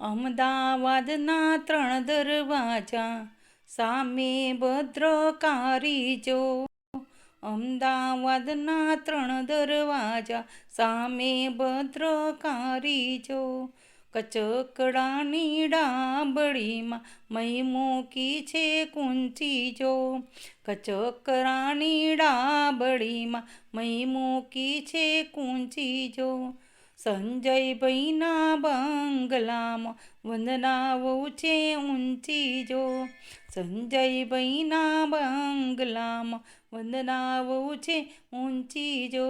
અમદાવાદના 3 દરવાજા સામે ભદ્રકાળી જો. અમદાવાદના 3 દરવાજા સામે ભદ્રકાળી જો. કચકડાની ડાબડીમાં મહી મૂકી છે કુંચી જો. કચકડાની ડાબડીમાં મહી મૂકી છે કુંચી જો. સંજયભાઈના બંગલામાં વંદનાઓ છે ઊંચી જો. સંજયભાઈના બંગલામાં વંદનાઓ છે ઊંચી જો.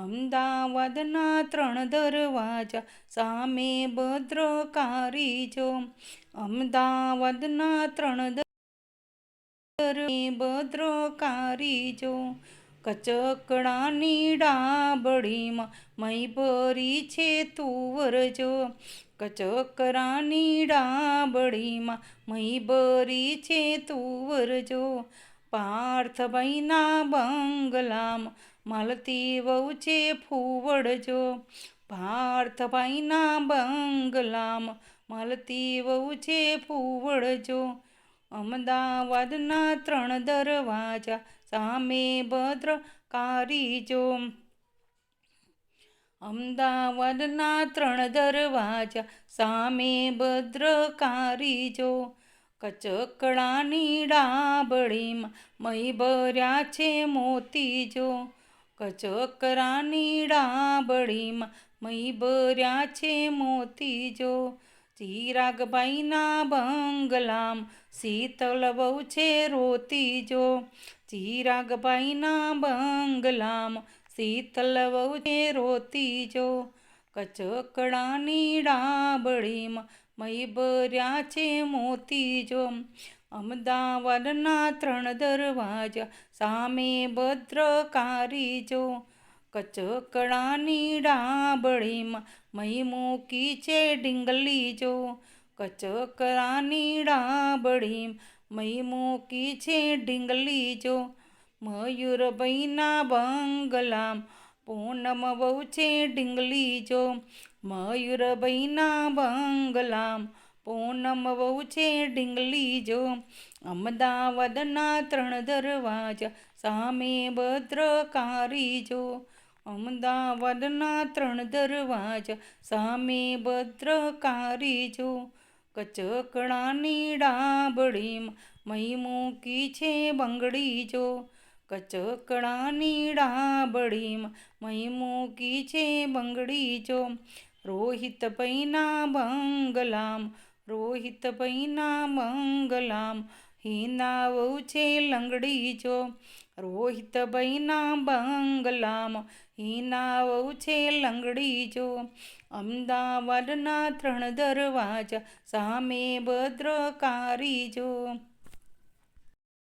અમદાવાદના 3 દરવાજા સામે ભદ્રકાળી જો. અમદાવાદના 3 ભદ્રકાળી જો. કચકડાની ડાબડીમાં મહી ભરી છે તુવર જો. કચકડાની ડાબડીમાં મહી ભરી છે તુવર જો. પાર્થભાઈના બંગલામાં માલતી વહુ છે ફૂવડ જો. પાર્થભાઈના બંગલામાં માલતી વહુ છે ફૂવડ જો. અમદાવાદના 3 દરવાજા સામે ભદ્રકાળી જો. અમદાવાદના 3 દરવાજા સામે ભદ્રકાળી જો. કચકડાની ડાબડીમાં મહી ભર્યા છે મોતી જો. કચકડાની ડાબડીમાં મહી ભર્યા છે મોતી જો. ચિરાગભાઈના બંગલામાં શીતલ વહુ છે રોતી જો. ચિરાગભાઈના બંગલામાં શીતલ વહુ છે રોતી જો. કચકડાની ડાબડીમાં મહી ભર્યા છે મોતી જો. અમદાવાદના 3 દરવાજા સામે ભદ્રકાળી જો. કચકડાની ડાબડીમાં મહી મૂકી છે ઢીંગલી જો. કચકડાની ડાબડીમાં મહી મૂકી છે ઢીંગલી જો. મયુરભાઈના બંગલામાં પૂનમ વહુ છે ઢીંગલી જો. મયુરભાઈના બંગલામાં પૂનમ વહુ છે ઢીંગલી જો. અમદાવાદના 3 દરવાજા સામે ભદ્રકાળી જો. અમદાવાદના 3 દરવાજા સામે ભદ્રકાળી જો. કચકડાની ડાબડીમાં મહી મૂકી છે બંગડી જો. કચકડાની ડાબડીમાં મહી મૂકી છે બંગડી જો. રોહિતભાઈના બંગલામાં હિના વહુ છે લંગડી જો. રોહિતભાઈના બંગલામાં હિના વહુ છે લંગડી જો. અમદાવાદના 3 દરવાજા સામે ભદ્રકાળી જો.